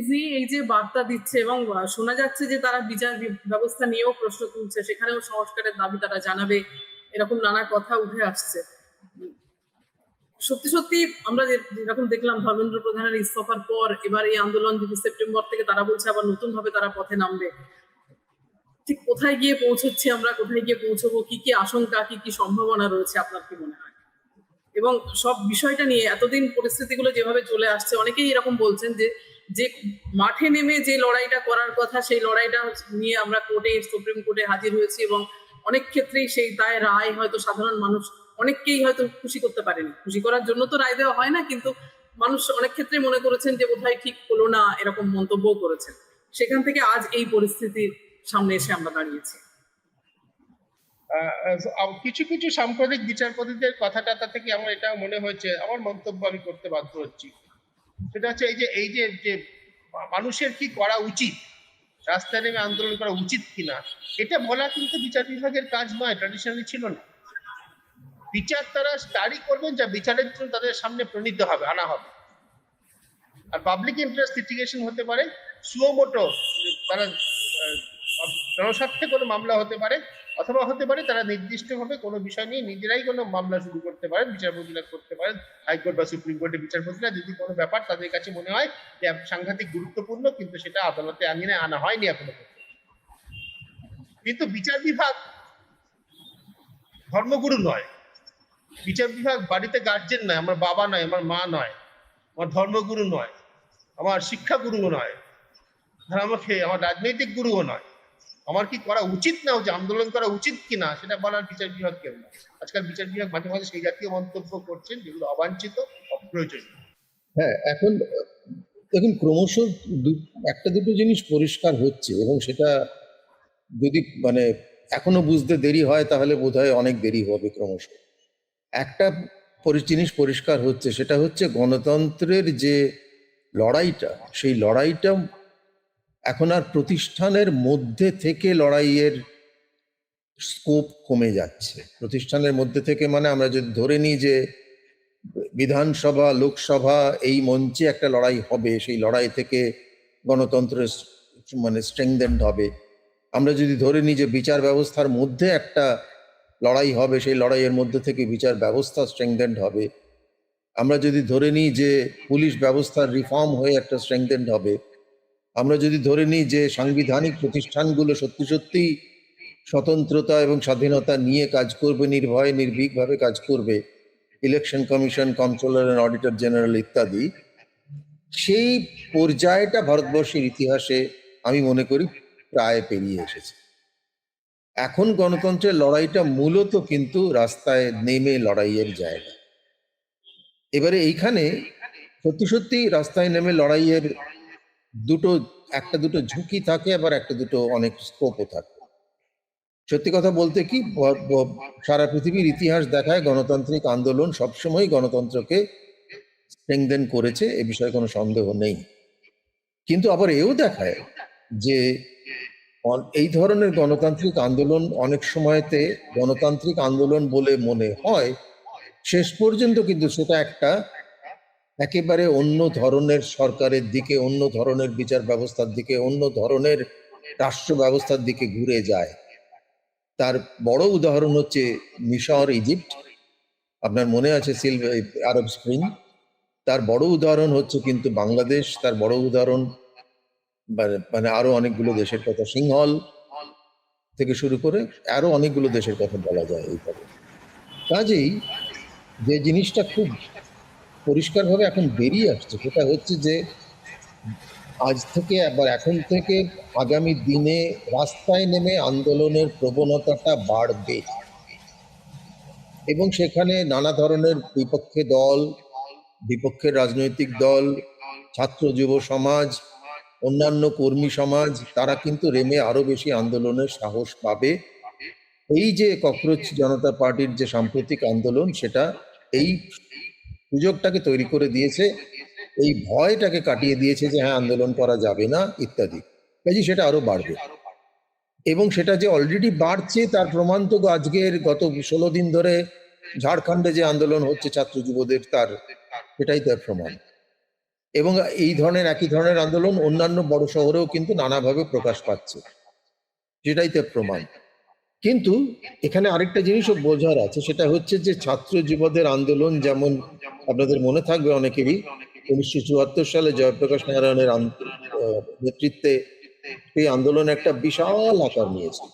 জি এই যে বার্তা দিচ্ছে এবং শোনা যাচ্ছে যে তারা বিচার ব্যবস্থা নিয়েও প্রশ্ন তুলছে, সেখানেও সংস্কারের দাবি তারা জানাবে, এরকম নানা কথা উঠে আসছে। সত্যি সত্যি আমরা যেরকম দেখলাম ধর্মেন্দ্র প্রধানের ইস্তফার পর এবার এই আন্দোলন যদি সেপ্টেম্বর থেকে তারা বলছে আবার নতুন ভাবে তারা পথে নামবে, ঠিক কোথায় গিয়ে পৌঁছচ্ছি আমরা, কোথায় গিয়ে পৌঁছবো, কি কি আশঙ্কা, কি কি সম্ভাবনা রয়েছে, আপনার কি মনে হয়? এবং সব বিষয়টা নিয়ে এতদিন পরিস্থিতিগুলো যেভাবে চলে আসছে, অনেকেই এরকম বলছেন যে যে মাঠে নেমে যে লড়াইটা করার কথা সেই লড়াইটা নিয়ে আমরা কোর্টে, সুপ্রিম কোর্টে হাজির হয়েছি এবং অনেক ক্ষেত্রেই সেই দায় রায় হয়তো সাধারণ মানুষ অনেককেই হয়তো খুশি করতে পারেনি। খুশি করার জন্য তো রায় দেওয়া হয় না, কিন্তু মানুষ অনেক ক্ষেত্রে মনে করেছেন যে বোধহয় ঠিক হলো না, এরকম মন্তব্য করেছেন। সেখান থেকে আজ এই পরিস্থিতির সামনে এসে আমরা দাঁড়িয়েছি। কিছু কিছু সাম্প্রদায়িক বিচারপতিদের কথাটা থেকে আমার এটা মনে হয়েছে, আমার মন্তব্য আমি করতে বাধ্য হচ্ছি। সেটা হচ্ছে এই যে মানুষের কি করা উচিত, রাস্তায় নেমে আন্দোলন করা উচিত কিনা, এটা বলা কিন্তু বিচার বিভাগের কাজ নয়, ট্র্যাডিশনালি ছিল না। বিচার তারা তারই করবেন যা বিচারের জন্য তাদের সামনে প্রণীত হবে, আনা হবে। আর পাবলিক ইন্টারেস্ট লিটিগেশন হতে পারে, সুমোটো তারা জনস্বার্থে কোনো মামলা হতে পারে, অথবা হতে পারে তারা নির্দিষ্টভাবে কোনো বিষয় নিয়ে নিজেরাই কোনো মামলা শুরু করতে পারেন, বিচারপতিরা করতে পারেন, হাইকোর্ট বা সুপ্রিম কোর্টের বিচারপতিরা যদি কোনো ব্যাপার তাদের কাছে মনে হয় যে সাংঘাতিক গুরুত্বপূর্ণ কিন্তু সেটা আদালতে আঙিনায় আনা হয়নি এখনো পর্যন্ত। কিন্তু বিচার বিভাগ ধর্মগুরু নয়, বিচার বিভাগ বাড়িতে গার্জেন নয়, আমার বাবা নয়, আমার মা নয়, আমার ধর্মগুরু নয়, আমার শিক্ষাগুরুও নয়, আমাকে আমার রাজনৈতিক গুরুও নয়। আমার কি করা উচিত না, যে আন্দোলন করা উচিত কিনা সেটা বলার বিচার বিভাগ কেউ না। আজকাল বিচার বিভাগ মাঝে মাঝে সেই জাতীয় মন্তব্য করছেন যেগুলো অবাঞ্ছিত, অপ্রয়োজনীয়। হ্যাঁ, এখন দেখুন ক্রমশ একটা দুটো জিনিস পরিষ্কার হচ্ছে, এবং সেটা যদি মানে এখনো বুঝতে দেরি হয় তাহলে বোধহয় অনেক দেরি হবে। ক্রমশ একটা জিনিস পরিষ্কার হচ্ছে, সেটা হচ্ছে গণতন্ত্রের যে লড়াইটা, সেই লড়াইটা এখন আর প্রতিষ্ঠানের মধ্যে থেকে লড়াইয়ের স্কোপ কমে যাচ্ছে। প্রতিষ্ঠানের মধ্যে থেকে মানে আমরা যদি ধরে নিই যে বিধানসভা, লোকসভা এই মঞ্চে একটা লড়াই হবে, সেই লড়াই থেকে গণতন্ত্রের মানে স্ট্রেংথেন্ড হবে। আমরা যদি ধরে নিই যে বিচার ব্যবস্থার মধ্যে একটা লড়াই হবে, সেই লড়াইয়ের মধ্যে থেকে বিচার ব্যবস্থা স্ট্রেংথেন্ড হবে। আমরা যদি ধরে নিই যে পুলিশ ব্যবস্থার রিফর্ম হয়ে একটা স্ট্রেংথেন্ড হবে। আমরা যদি ধরে নিই যে সাংবিধানিক প্রতিষ্ঠানগুলো সত্যি সত্যি স্বতন্ত্রতা এবং স্বাধীনতা নিয়ে কাজ করবে, নির্ভয়ে নির্ভীকভাবে কাজ করবে, election commission, controller and auditor general ইত্যাদি, সেই পর্যায়টা ভারতবর্ষের ইতিহাসে আমি মনে করি প্রায় পেরিয়ে এসেছে। এখন গণতন্ত্রের লড়াইটা মূলত কিন্তু রাস্তায় নেমে লড়াইয়ের জায়গা। এবারে এইখানে সত্যি সত্যি রাস্তায় নেমে লড়াইয়ের একটা দুটো ঝুঁকি থাকে, আবার একটা দুটো অনেক স্কোপও থাকে। সত্যি কথা বলতে কি, সারা পৃথিবীর ইতিহাস দেখায় গণতান্ত্রিক আন্দোলন সবসময় গণতন্ত্রকে স্ট্রেংথেন করেছে, এ বিষয়ে কোনো সন্দেহ নেই। কিন্তু আবার এও দেখায় যে এই ধরনের গণতান্ত্রিক আন্দোলন অনেক সময়তে গণতান্ত্রিক আন্দোলন বলে মনে হয়, শেষ পর্যন্ত কিন্তু সেটা একটা একেবারে অন্য ধরনের সরকারের দিকে, অন্য ধরনের বিচার ব্যবস্থার দিকে, অন্য ধরনের রাষ্ট্র ব্যবস্থার দিকে ঘুরে যায়। তার বড় উদাহরণ হচ্ছে মিশর, ইজিপ্ট। আপনার মনে আছে আরব স্প্রিং। তার বড় উদাহরণ হচ্ছে কিন্তু বাংলাদেশ। তার বড় উদাহরণ মানে আরো অনেকগুলো দেশের কথা, সিংহল থেকে শুরু করে আরো অনেকগুলো দেশের কথা বলা যায় এইভাবে। কাজেই যে জিনিসটা খুব পরিষ্কারভাবে এখন বেরিয়ে আসছে সেটা হচ্ছে যে আজ থেকে এখন থেকে আগামী দিনে রাস্তায় নেমে আন্দোলনের প্রবণতাটা বাড়বে, এবং সেখানে নানা ধরনের বিপক্ষে দল, বিপক্ষের রাজনৈতিক দল, ছাত্র যুব সমাজ, অন্যান্য কর্মী সমাজ, তারা কিন্তু নেমে আরো বেশি আন্দোলনের সাহস পাবে। এই যে ককরোচ জনতা পার্টির যে সাম্প্রতিক আন্দোলন, সেটা এই সুযোগটাকে তৈরি করে দিয়েছে, এই ভয়টাকে কাটিয়ে দিয়েছে যে হ্যাঁ আন্দোলন করা যাবে না ইত্যাদি। কাজে সেটা আরো বাড়বে, এবং সেটা যে অলরেডি বাড়ছে তার প্রমাণ তো আজকের গত 16 দিন ধরে ঝাড়খণ্ডে যে আন্দোলন হচ্ছে ছাত্র যুবদের, সেটাই তার প্রমাণ। এবং এই ধরনের একই ধরনের আন্দোলন অন্যান্য বড় শহরেও কিন্তু নানাভাবে প্রকাশ পাচ্ছে, সেটাই তো প্রমাণ। কিন্তু এখানে আরেকটা জিনিসও বোঝার আছে, সেটা হচ্ছে যে ছাত্র যুবদের আন্দোলন, যেমন আপনাদের মনে থাকবে অনেকেরই 1974 সালে জয়প্রকাশ নারায়ণের নেতৃত্বে এই আন্দোলন একটা বিশাল আকার নিয়েছিল,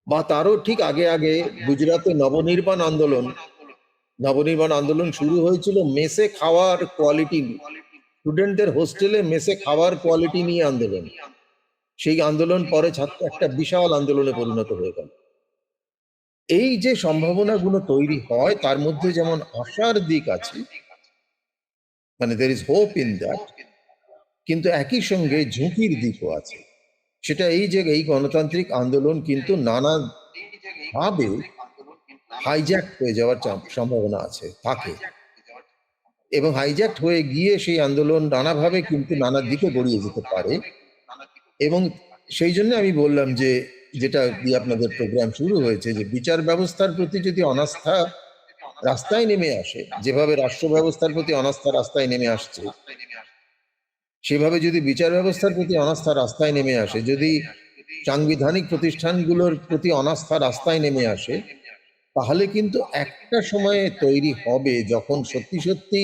বা তারও ঠিক আগে আগে গুজরাটে নবনির্বাণ আন্দোলন শুরু হয়েছিল মেসে খাওয়ার কোয়ালিটি, স্টুডেন্টদের হোস্টেলে মেসে খাওয়ার কোয়ালিটি নিয়ে আন্দোলন। সেই আন্দোলন পরে ছাত্র একটা বিশাল আন্দোলনে পরিণত হয়ে গেল। এই যে সম্ভাবনাগুলো তৈরি হয় তার মধ্যে যেমন আশার দিক আছে, মানে there is hope in that, কিন্তু একই সঙ্গে ঝুঁকির দিকও আছে। সেটা এই যে এই গণতান্ত্রিক আন্দোলন কিন্তু নানা ভাবে হাইজ্যাক হয়ে যাওয়ার সম্ভাবনা আছে, থাকে, এবং হাইজ্যাক হয়ে গিয়ে সেই আন্দোলন নানাভাবে কিন্তু নানা দিকে গড়িয়ে যেতে পারে। এবং সেই জন্য আমি বললাম যে, যেটা দিয়ে আপনাদের প্রোগ্রাম শুরু হয়েছে, যে বিচার ব্যবস্থার প্রতি যদি অনাস্থা রাস্তায় নেমে আসে, যেভাবে রাষ্ট্র ব্যবস্থার প্রতি অনাস্থা রাস্তায় নেমে আসছে, সেভাবে যদি বিচার ব্যবস্থার প্রতি অনাস্থা রাস্তায় নেমে আসে, যদি সাংবিধানিক প্রতিষ্ঠানগুলোর প্রতি অনাস্থা রাস্তায় নেমে আসে, তাহলে কিন্তু একটা সময়ে তৈরি হবে যখন সত্যি সত্যি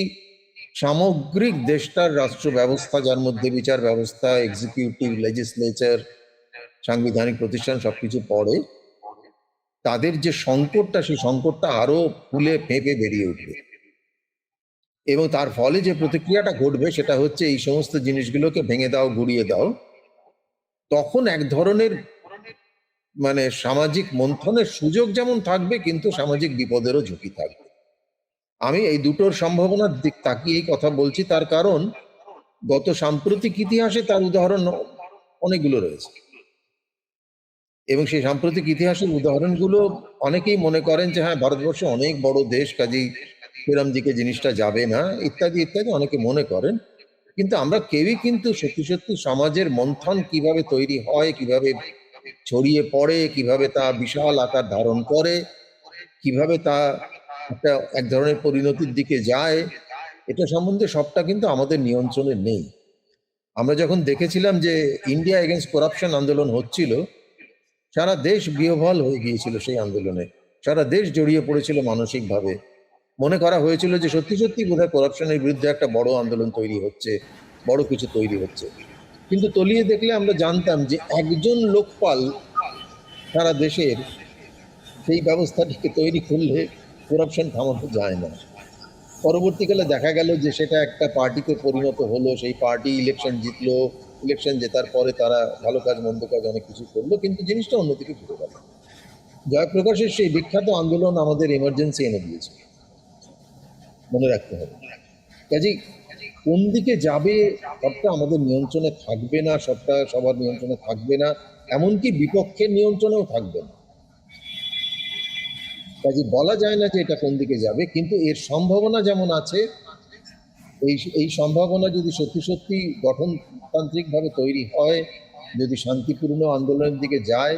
সামগ্রিক দেশটার রাষ্ট্র ব্যবস্থা, যার মধ্যে বিচার ব্যবস্থা, এক্সিকিউটিভ, লেজিসলেচার, সাংবিধানিক প্রতিষ্ঠান সবকিছু পড়ে, তাদের যে সংকটটা, সেই সংকটটা আরো ফুলে ফেঁপে বেরিয়ে উঠবে। এবং তার ফলে যে প্রতিক্রিয়াটা ঘটবে সেটা হচ্ছে এই সমস্ত জিনিসগুলোকে ভেঙে দাও, গুড়িয়ে দাও। তখন এক ধরনের মানে সামাজিক মন্থনের সুযোগ যেমন থাকবে, কিন্তু সামাজিক বিপদেরও ঝুঁকি থাকবে। আমি এই দুটোর সম্ভাবনার দিক তাকিয়েই কথা বলছি, তার কারণ গত সাম্প্রতিক ইতিহাসে তার উদাহরণ অনেকগুলো রয়েছে, এবং সেই সাম্প্রতিক ইতিহাসের উদাহরণগুলো অনেকেই মনে করেন যে হ্যাঁ, ভারতবর্ষ অনেক বড় দেশ, কাজেই সেরম দিকে জিনিসটা যাবে না, ইত্যাদি ইত্যাদি অনেকে মনে করেন। কিন্তু আমরা কেউই কিন্তু সত্যি সত্যি সমাজের মন্থন কিভাবে তৈরি হয়, কিভাবে ছড়িয়ে পড়ে, কিভাবে তা বিশাল আকার ধারণ করে, কিভাবে তা একটা এক ধরনের পরিণতির দিকে যায়, এটা সম্বন্ধে সবটা কিন্তু আমাদের নিয়ন্ত্রণে নেই। আমরা যখন দেখেছিলাম যে ইন্ডিয়া এগেনস্ট করাপশন আন্দোলন হচ্ছিল, সারা দেশ বিহ্বল হয়ে গিয়েছিল সেই আন্দোলনে, সারা দেশ জড়িয়ে পড়েছিল মানসিকভাবে। মনে করা হয়েছিল যে সত্যি সত্যি বোধহয় করাপশনের বিরুদ্ধে একটা বড় আন্দোলন তৈরি হচ্ছে, বড় কিছু তৈরি হচ্ছে। কিন্তু তলিয়ে দেখলে আমরা জানতাম যে একজন লোকপাল সারা দেশের সেই ব্যবস্থাটিকে তৈরি করলে করাপশন থামানো যায় না। পরবর্তীকালে দেখা গেল যে সেটা একটা পার্টিতে পরিণত হলো, সেই পার্টি ইলেকশন জিতলো, ইলেকশন জেতার পরে তারা ভালো কাজ মন্দ কাজ অনেক কিছু করলো, কিন্তু জিনিসটা অন্যদিকে ঘুরে গেল। জয়প্রকাশের সেই বিখ্যাত আন্দোলন আমাদের এমার্জেন্সি এনে দিয়েছে, মনে রাখতে হবে। কাজেই কোন দিকে যাবে সবটা আমাদের নিয়ন্ত্রণে থাকবে না, সবটা সবার নিয়ন্ত্রণে থাকবে না, এমনকি বিপক্ষের নিয়ন্ত্রণেও থাকবে না। কাজে বলা যায় না যে এটা কোন দিকে যাবে, কিন্তু এর সম্ভাবনা যেমন আছে, এই সম্ভাবনা যদি সত্যি সত্যি গঠনতান্ত্রিকভাবে তৈরি হয়, যদি শান্তিপূর্ণ আন্দোলনের দিকে যায়,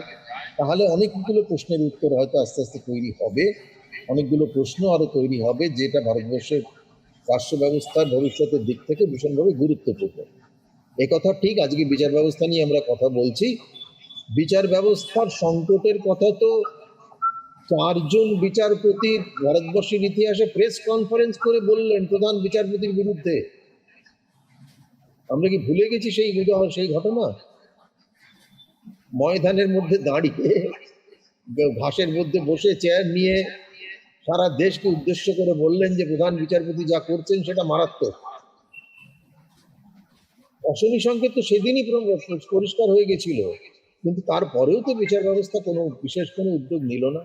তাহলে অনেকগুলো প্রশ্নের উত্তর হয়তো আস্তে আস্তে তৈরি হবে, অনেকগুলো প্রশ্ন আরো তৈরি হবে, যেটা ভারতবর্ষের রাষ্ট্র ব্যবস্থার ভবিষ্যতের দিক থেকে ভীষণভাবে গুরুত্বপূর্ণ। একথা ঠিক, আজকে বিচার ব্যবস্থা নিয়ে আমরা কথা বলছি। বিচার ব্যবস্থার সংকটের কথা তো 4 জন বিচারপতি ভারতবর্ষের ইতিহাসে প্রেস কনফারেন্স করে বললেন প্রধান বিচারপতির বিরুদ্ধে। আমরা কি ভুলে গেছি সেই ঘটনা? ময়দানের মধ্যে দাঁড়িয়ে, ঘাসের মধ্যে বসে চেয়ার নিয়ে সারা দেশকে উদ্দেশ্য করে বললেন যে প্রধান বিচারপতি যা করছেন সেটা মারাত্মক। অশনি সংকেত তো সেদিনই পরিষ্কার হয়ে গেছিল, কিন্তু তারপরেও তো বিচার ব্যবস্থা বিশেষ কোনো উদ্যোগ নিল না।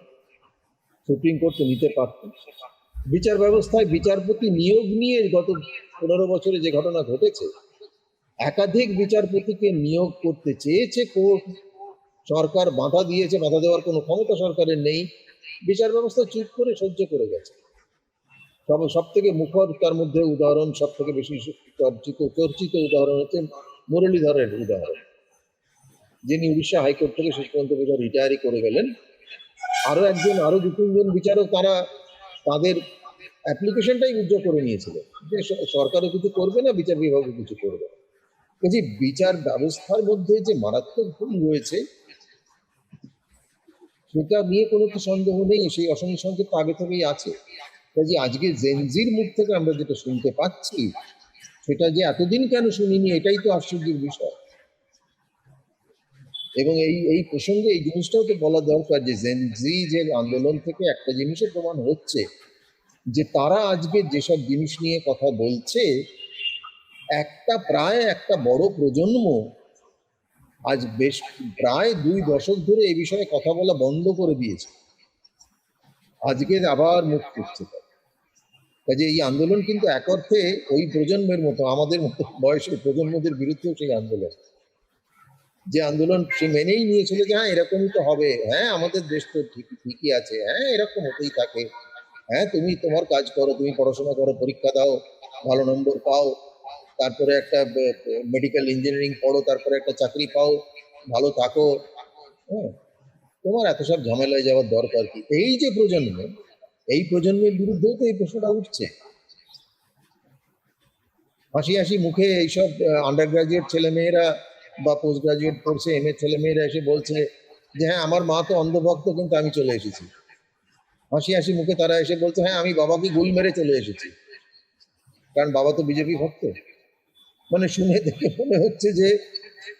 সুপ্রিম কোর্ট তো নিতে পারত। বিচার ব্যবস্থায় বিচারপতি নিয়োগ নিয়ে গত 15 বছরে যে ঘটনা ঘটেছে, একাধিক বিচারপতিকে নিয়োগ করতে চেয়েছে কোর্ট, সরকার বাধা দিয়েছে, বাধা দেওয়ার কোনো ক্ষমতা সরকারের নেই, বিচার ব্যবস্থা চুপ করে সহ্য করে গেছে। সব থেকে মুখর তার মধ্যে উদাহরণ, সব থেকে বেশি চর্চিত উদাহরণ হচ্ছে মুরলীধরের উদাহরণ, যিনি উড়িষ্যা হাইকোর্ট থেকে শেষ পর্যন্ত রিটায়ারই করে গেলেন। আরো 2-3 জন বিচারক তারা তাদের অ্যাপ্লিকেশনটাই উইথড্র করে নিয়েছিল যে সরকারও কিছু করবে না, বিচার বিভাগও কিছু করবে না। যে বিচার ব্যবস্থার মধ্যে যে মারাত্মক ভুল রয়েছে সেটা নিয়ে কোনো তো সন্দেহ নেই, সেই অসংসংখ্য তো আগে থেকেই আছে। কাজে আজকে জেনজির মুখ থেকে আমরা যেটা শুনতে পাচ্ছি সেটা যে এতদিন কেন শুনিনি, এটাই তো আশ্চর্যের বিষয়। এবং এই এই প্রসঙ্গে এই জিনিসটাও তো বলা দরকার যে জেনজি যে আন্দোলন থেকে একটা জিনিসের প্রমাণ হচ্ছে যে তারা আজকে যেসব জিনিস নিয়ে কথা বলছে, প্রায় একটা বড় প্রজন্ম আজ বেশ প্রায় 2 দশক ধরে এই বিষয়ে কথা বলা বন্ধ করে দিয়েছে, আজকে আবার মুখ খুঁজছে। কাজে এই আন্দোলন কিন্তু এক অর্থে ওই প্রজন্মের মতো, আমাদের মতো বয়সের প্রজন্মদের বিরুদ্ধেও সেই আন্দোলন, যে আন্দোলন সে মেনেই নিয়েছিল যে হ্যাঁ এরকমই তো হবে, হ্যাঁ আমাদের দেশ তো ঠিকই আছে, হ্যাঁ এরকম হতেই থাকে, হ্যাঁ তুমি তোমার কাজ করো, তুমি পড়াশোনা করো, পরীক্ষা দাও, ভালো নম্বর পাও, তারপরে একটা মেডিকেল ইঞ্জিনিয়ারিং পড়ো, তারপরে একটা চাকরি পাও, ভালো থাকো, হ্যাঁ তোমার এত সব ঝামেলায় যাওয়ার দরকার কি। এই যে প্রজন্ম, এই প্রজন্মের বিরুদ্ধেও তো এই প্রশ্নটা উঠছে। হাসি হাসি মুখে এইসব আন্ডার গ্রাজুয়েট ছেলেমেয়েরা বা পোস্ট গ্রাজুয়েট পড়ছে, এমএ ছেলেমেয়েরা এসে বলছে যে হ্যাঁ আমার মা তো অন্ধভক্ত কিন্তু আমি চলে এসেছি। হাসি হাসি মুখে তারা এসে বলছে হ্যাঁ আমি বাবাকে গুল মেরে চলে এসেছি, কারণ বাবা তো বিজেপি ভক্ত। মানে শুনে দেখে মনে হচ্ছে যে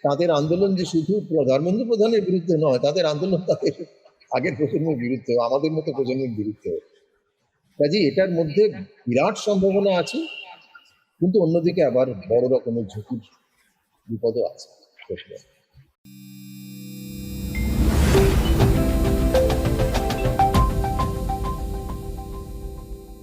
তাদের আন্দোলন যে শুধু ধর্মেন্দ্র প্রধানের বিরুদ্ধে নয়, তাদের আন্দোলন তাদের আগের প্রজন্মের বিরুদ্ধে, আমাদের মতো প্রজন্মের বিরুদ্ধে। কাজে এটার মধ্যে বিরাট সম্ভাবনা আছে, কিন্তু অন্যদিকে আবার বড় রকমের ঝুঁকির বিপদও আছে।